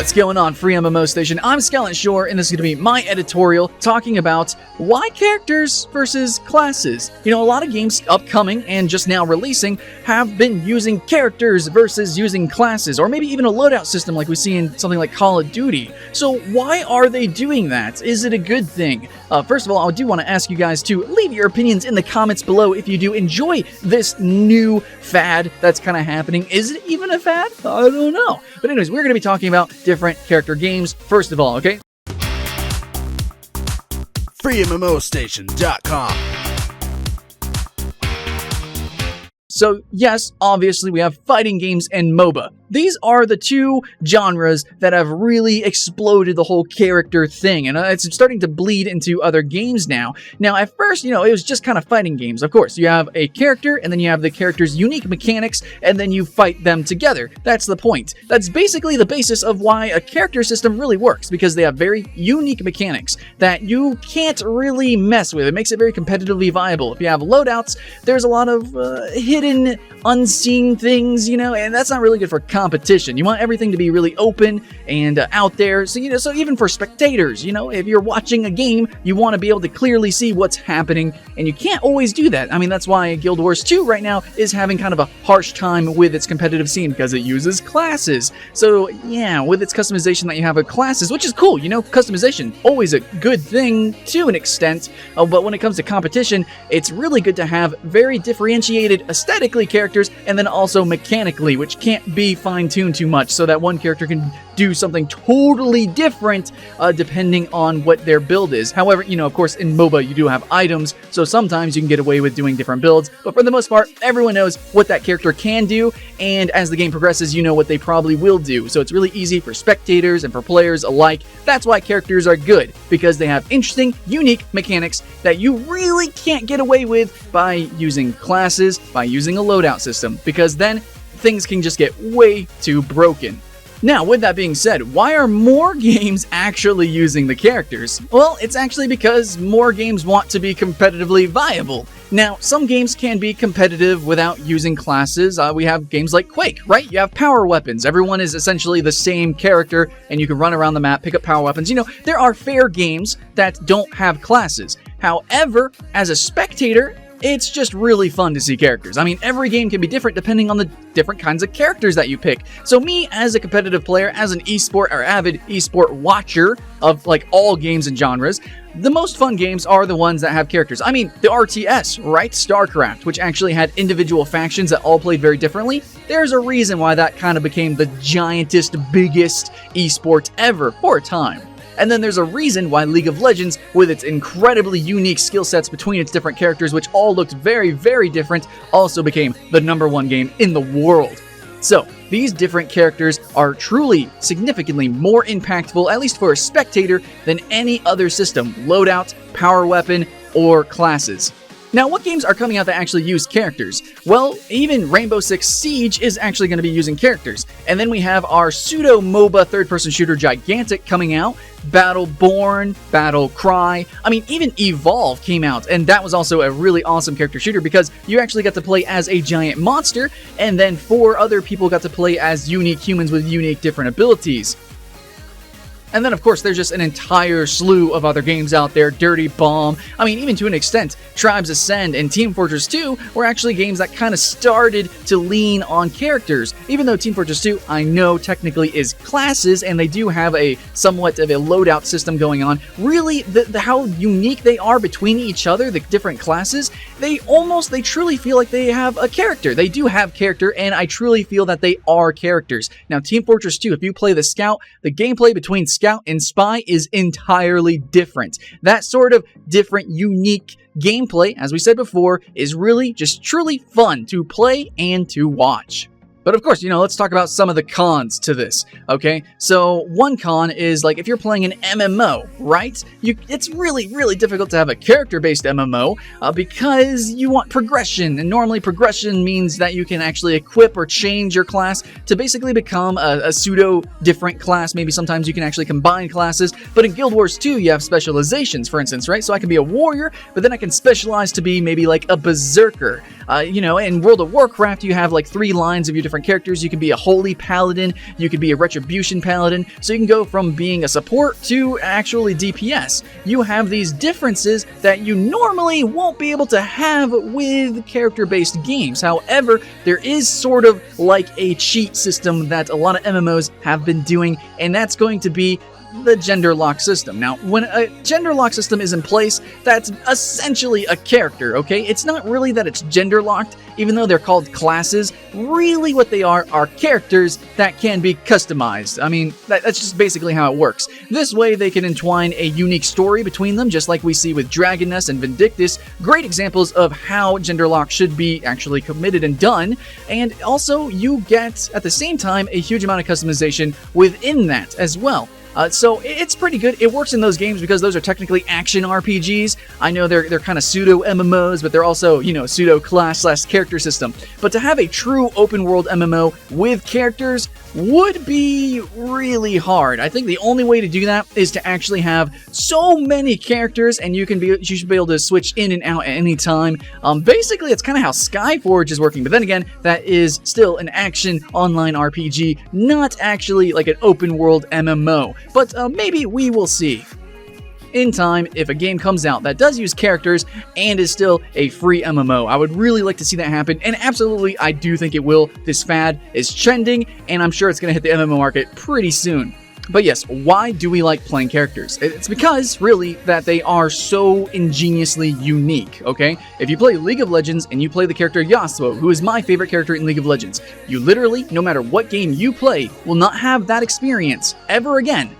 What's going on, FreeMMOStation? I'm Skyldeberg, and this is going to be my editorial talking about why characters versus classes. You know, a lot of games upcoming and just now releasing have been using characters versus using classes, or maybe even a loadout system like we see in something like Call of Duty. So why are they doing that? Is it a good thing? First of all, I do want to ask you guys to leave your opinions in the comments below if you do enjoy this new fad that's kind of happening. Is it even a fad? I don't know. But anyways, we're going to be talking about different character games first of all, okay? FreeMMOStation.com. So yes, obviously we have fighting games and MOBA. These are the two genres that have really exploded the whole character thing, and it's starting to bleed into other games now. Now, at first, you know, it was just kind of fighting games. Of course, you have a character, and then you have the character's unique mechanics, and then you fight them together. That's the point. That's basically the basis of why a character system really works, because they have very unique mechanics that you can't really mess with. It makes it very competitively viable. If you have loadouts, there's a lot of hidden, unseen things, you know, and that's not really good for competition. You want everything to be really open and out there. So, you know, so even for spectators, you know, if you're watching a game, you want to be able to clearly see what's happening, and you can't always do that. I mean, that's why Guild Wars 2 right now is having kind of a harsh time with its competitive scene, because it uses classes. So, yeah, with its customization that you have of classes, which is cool, you know, customization, always a good thing to an extent, but when it comes to competition, it's really good to have very differentiated aesthetically characters, and then also mechanically, which can't be fine-tuned too much, so that one character can do something totally different depending on what their build is. However, you know, of course, in MOBA you do have items, so sometimes you can get away with doing different builds, but for the most part, everyone knows what that character can do, and as the game progresses, you know what they probably will do. So it's really easy for spectators and for players alike. That's why characters are good, because they have interesting, unique mechanics that you really can't get away with by using classes, by using a loadout system, because then things can just get way too broken. Now, with that being said, why are more games actually using the characters? Well, it's actually because more games want to be competitively viable. Now, some games can be competitive without using classes. We have games like Quake, right? You have power weapons. Everyone is essentially the same character, and you can run around the map, pick up power weapons. You know, there are fair games that don't have classes. However, as a spectator, it's just really fun to see characters. I mean, every game can be different depending on the different kinds of characters that you pick. So me, as a competitive player, as an esport or avid esport watcher of like all games and genres, the most fun games are the ones that have characters. I mean, the RTS, right? StarCraft, which actually had individual factions that all played very differently. There's a reason why that kind of became the giantest, biggest esport ever for a time. And then there's a reason why League of Legends, with its incredibly unique skill sets between its different characters, which all looked very, very different, also became the #1 game in the world. So, these different characters are truly significantly more impactful, at least for a spectator, than any other system, loadout, power weapon, or classes. Now, what games are coming out that actually use characters? Well, even Rainbow Six Siege is actually going to be using characters. And then we have our pseudo-MOBA third-person shooter Gigantic coming out, Battleborn, Battlecry. I mean, even Evolve came out, and that was also a really awesome character shooter because you actually got to play as a giant monster, and then 4 other people got to play as unique humans with unique different abilities. And then, of course, there's just an entire slew of other games out there. Dirty Bomb. I mean, even to an extent, Tribes Ascend and Team Fortress 2 were actually games that kind of started to lean on characters. Even though Team Fortress 2, I know, technically is classes, and they do have a somewhat of a loadout system going on. Really, how unique they are between each other, the different classes, they truly feel like they have a character. They do have character, and I truly feel that they are characters. Now, Team Fortress 2, if you play the Scout, the gameplay between Scout and Spy is entirely different. That sort of different, unique gameplay, as we said before, is really just truly fun to play and to watch. But of course, you know, let's talk about some of the cons to this, okay? So one con is, like, if you're playing an MMO, right? It's really, really difficult to have a character-based MMO because you want progression, and normally progression means that you can actually equip or change your class to basically become a pseudo-different class. Maybe sometimes you can actually combine classes, but in Guild Wars 2, you have specializations, for instance, right? So I can be a warrior, but then I can specialize to be maybe like a berserker. You know, in World of Warcraft, you have like 3 lines of your different characters. You can be a holy paladin, you could be a retribution paladin, so you can go from being a support to actually DPS. You have these differences that you normally won't be able to have with character-based games. However, there is sort of like a cheat system that a lot of MMOs have been doing, and that's going to be the gender lock system. Now, when a gender lock system is in place, that's essentially a character, okay? It's not really that it's gender locked, even though they're called classes. Really what they are characters that can be customized. I mean, that's just basically how it works. This way they can entwine a unique story between them, just like we see with Dragon Nest and Vindictus. Great examples of how gender lock should be actually committed and done. And also you get, at the same time, a huge amount of customization within that as well. So it's pretty good. It works in those games because those are technically action RPGs. I know they're kind of pseudo MMOs, but they're also, you know, pseudo class/character system. But to have a true open world MMO with characters would be really hard. I think the only way to do that is to actually have so many characters, and you should be able to switch in and out at any time. Basically, it's kind of how Skyforge is working. But then again, that is still an action online RPG, not actually like an open world MMO. But maybe we will see in time if a game comes out that does use characters and is still a free MMO. I would really like to see that happen, and absolutely I do think it will. This fad is trending, and I'm sure it's going to hit the MMO market pretty soon. But yes, why do we like playing characters? It's because, really, that they are so ingeniously unique, okay? If you play League of Legends and you play the character Yasuo, who is my favorite character in League of Legends, you literally, no matter what game you play, will not have that experience ever again.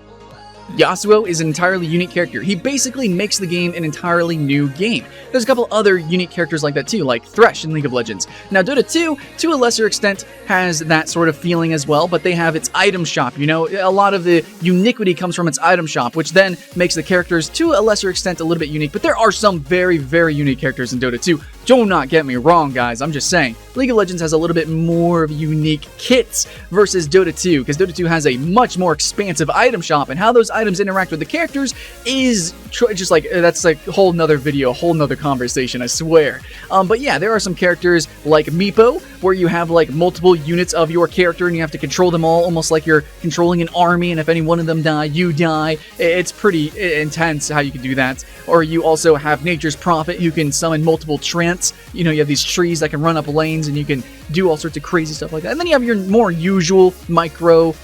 Yasuo is an entirely unique character. He basically makes the game an entirely new game. There's a couple other unique characters like that too, like Thresh in League of Legends. Now Dota 2, to a lesser extent, has that sort of feeling as well, but they have its item shop. You know, a lot of the uniquity comes from its item shop, which then makes the characters, to a lesser extent, a little bit unique. But there are some very, very unique characters in Dota 2. Do not get me wrong, guys. I'm just saying. League of Legends has a little bit more of unique kits versus Dota 2, because Dota 2 has a much more expansive item shop, and how those items interact with the characters is just like, that's like a whole nother video, a whole nother conversation, I swear. But yeah, there are some characters like Meepo, where you have like multiple units of your character and you have to control them all, almost like you're controlling an army, and if any one of them die, you die. It's pretty intense how you can do that. Or you also have Nature's Prophet, who can summon multiple trants. You know, you have these trees that can run up lanes, and you can do all sorts of crazy stuff like that. And then you have your more usual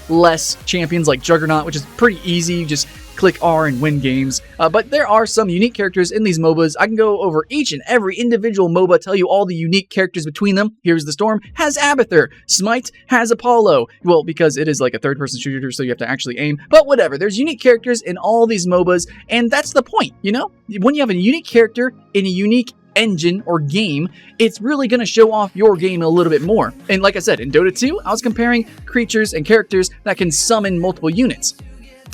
less champions like Juggernaut, which is pretty easy. You just click R and win games. But there are some unique characters in these MOBAs. I can go over each and every individual MOBA, tell you all the unique characters between them. Here's the Storm has Abathur. Smite has Apollo. Well, because it is like a third-person shooter, so you have to actually aim. But whatever, there's unique characters in all these MOBAs, and that's the point, you know? When you have a unique character in a unique engine or game, it's really going to show off your game a little bit more. And like I said, in Dota 2, I was comparing creatures and characters that can summon multiple units.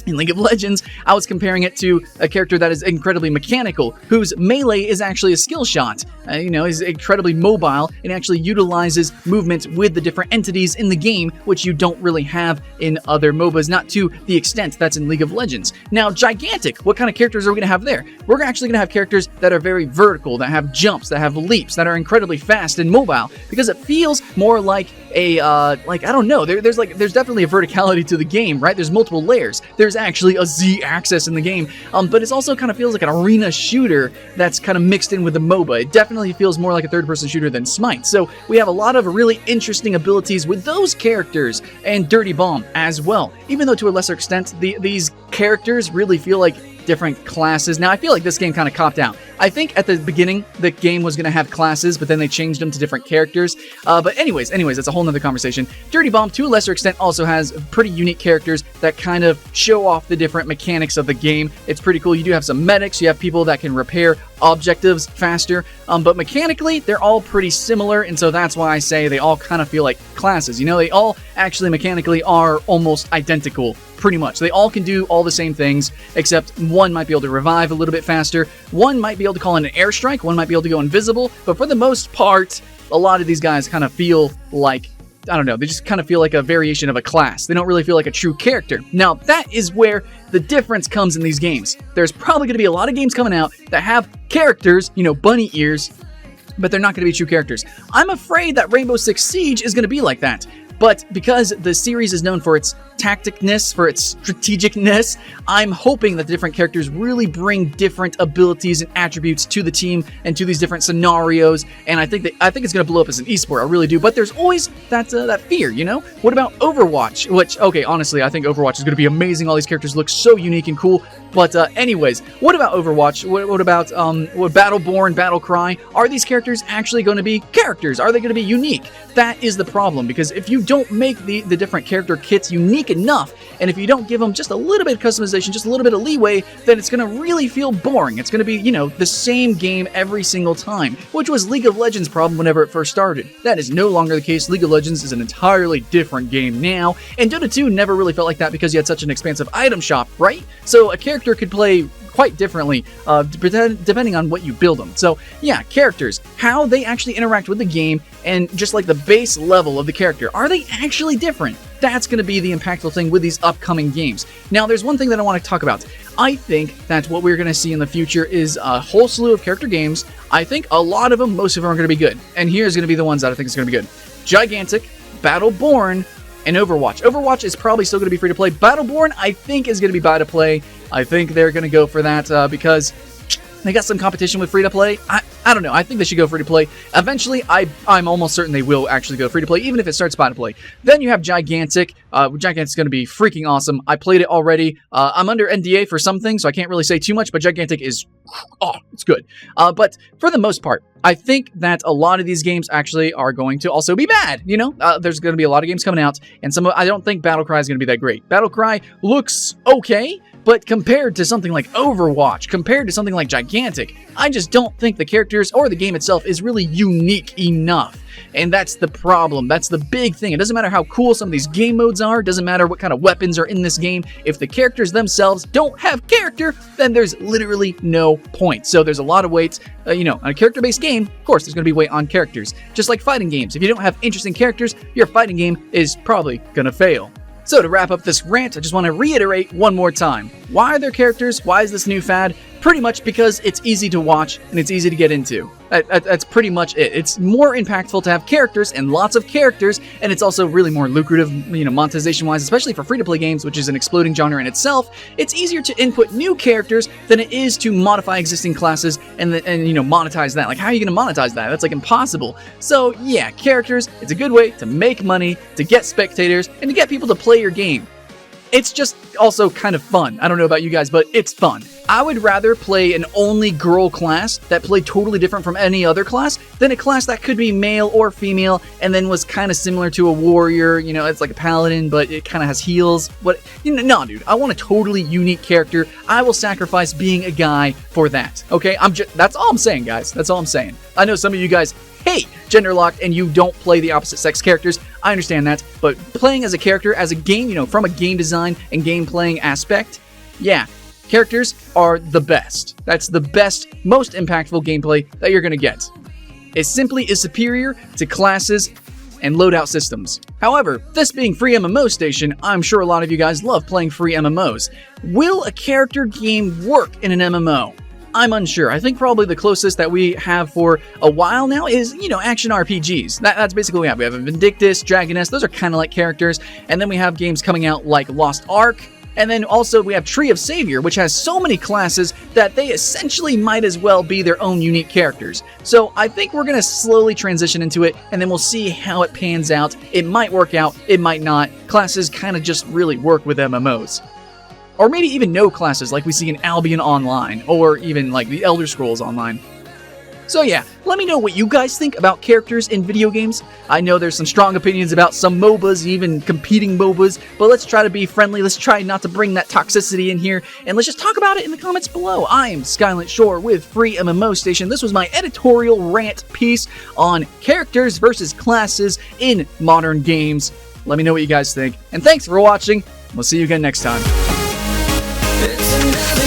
In League of Legends, I was comparing it to a character that is incredibly mechanical, whose melee is actually a skill shot. You know, is incredibly mobile and actually utilizes movement with the different entities in the game, which you don't really have in other MOBAs, not to the extent that's in League of Legends. Now, Gigantic, what kind of characters are we going to have there? We're actually going to have characters that are very vertical, that have jumps, that have leaps, that are incredibly fast and mobile, because it feels more like a, like, I don't know, there's definitely a verticality to the game, right? There's multiple layers. There's actually a Z-axis in the game, but it also kind of feels like an arena shooter that's kind of mixed in with the MOBA. It definitely feels more like a third-person shooter than Smite. So we have a lot of really interesting abilities with those characters, and Dirty Bomb as well. Even though to a lesser extent, these characters really feel like different classes. Now, I feel like this game kind of copped out. I think at the beginning, the game was going to have classes, but then they changed them to different characters. But anyways, that's a whole nother conversation. Dirty Bomb, to a lesser extent, also has pretty unique characters that kind of show off the different mechanics of the game. It's pretty cool. You do have some medics. You have people that can repair objectives faster. But mechanically, they're all pretty similar, and so that's why I say they all kind of feel like classes. You know, they all actually mechanically are almost identical. Pretty much. They all can do all the same things, except one might be able to revive a little bit faster, one might be able to call in an airstrike, one might be able to go invisible, but for the most part, a lot of these guys kind of feel like, I don't know, they just kind of feel like a variation of a class. They don't really feel like a true character. Now, that is where the difference comes in these games. There's probably going to be a lot of games coming out that have characters, you know, bunny ears, but they're not going to be true characters. I'm afraid that Rainbow Six Siege is going to be like that. But because the series is known for its tacticness, for its strategicness, I'm hoping that the different characters really bring different abilities and attributes to the team and to these different scenarios. And I think it's going to blow up as an esport. I really do. But there's always that fear, you know? What about Overwatch? Which, okay, honestly, I think Overwatch is going to be amazing. All these characters look so unique and cool. But anyways, what about Overwatch? What about Battleborn, Battlecry? Are these characters actually going to be characters? Are they going to be unique? That is the problem, because if you don't make the different character kits unique enough, and if you don't give them just a little bit of customization, just a little bit of leeway, then it's going to really feel boring. It's going to be, you know, the same game every single time, which was League of Legends' problem whenever it first started. That is no longer the case. League of Legends is an entirely different game now, and Dota 2 never really felt like that because you had such an expansive item shop, right? So a character could play quite differently depending on what you build them. So yeah, characters, how they actually interact with the game, and just like the base level of the character, are they actually different? That's going to be the impactful thing with these upcoming games. Now, there's one thing that I want to talk about. I think that what we're going to see in the future is a whole slew of character games. I think a lot of them, most of them are going to be good. And here's going to be the ones that I think is going to be good. Gigantic, Battleborn, and Overwatch. Overwatch is probably still going to be free to play. Battleborn, I think, is going to be buy to play. I think they're going to go for that because they got some competition with free to play. I don't know. I think they should go free to play. Eventually, I'm almost certain they will actually go free to play, even if it starts buy to play. Then you have Gigantic. Gigantic's going to be freaking awesome. I played it already. I'm under NDA for some things, so I can't really say too much, but Gigantic is, it's good. But for the most part, I think that a lot of these games actually are going to also be bad. You know, there's going to be a lot of games coming out, and I don't think Battlecry is going to be that great. Battlecry looks okay, but compared to something like Overwatch, compared to something like Gigantic, I just don't think the characters or the game itself is really unique enough. And that's the problem. That's the big thing. It doesn't matter how cool some of these game modes are. It doesn't matter what kind of weapons are in this game. If the characters themselves don't have character, then there's literally no point. So there's a lot of weight. You know, on a character-based game, of course, there's going to be weight on characters. Just like fighting games. If you don't have interesting characters, your fighting game is probably going to fail. So to wrap up this rant, I just want to reiterate one more time. Why are there characters? Why is this new fad? Pretty much because it's easy to watch and it's easy to get into. That's pretty much it. It's more impactful to have characters and lots of characters, and it's also really more lucrative, you know, monetization-wise, especially for free-to-play games, which is an exploding genre in itself. It's easier to input new characters than it is to modify existing classes and you know, monetize that. Like, how are you going to monetize that? That's like impossible. So yeah, characters, it's a good way to make money, to get spectators, and to get people to play your game. It's just also kind of fun. I don't know about you guys, but it's fun. I would rather play an only girl class that played totally different from any other class than a class that could be male or female and then was kind of similar to a warrior. You know, it's like a paladin, but it kind of has heals. But you know, no, dude, I want a totally unique character. I will sacrifice being a guy for that. Okay, that's all I'm saying, guys. That's all I'm saying. I know some of you guys hate gender locked and you don't play the opposite sex characters. I understand that, but playing as a character, as a game, you know, from a game design and game playing aspect, yeah, characters are the best. That's the best, most impactful gameplay that you're gonna get. It simply is superior to classes and loadout systems. However, this being FreeMMOStation, I'm sure a lot of you guys love playing free MMOs. Will a character game work in an MMO? I'm unsure. I think probably the closest that we have for a while now is, you know, action RPGs. That's basically what we have. We have a Vindictus, Dragon Nest. Those are kind of like characters. And then we have games coming out like Lost Ark. And then also we have Tree of Savior, which has so many classes that they essentially might as well be their own unique characters. So I think we're going to slowly transition into it, and then we'll see how it pans out. It might work out. It might not. Classes kind of just really work with MMOs. Or maybe even no classes like we see in Albion Online, or even like the Elder Scrolls Online. So yeah, let me know what you guys think about characters in video games. I know there's some strong opinions about some MOBAs, even competing MOBAs, but let's try to be friendly. Let's try not to bring that toxicity in here, and let's just talk about it in the comments below. I am Skylent Shore with FreeMMOStation. This was my editorial rant piece on characters versus classes in modern games. Let me know what you guys think, and thanks for watching. We'll see you again next time. It's another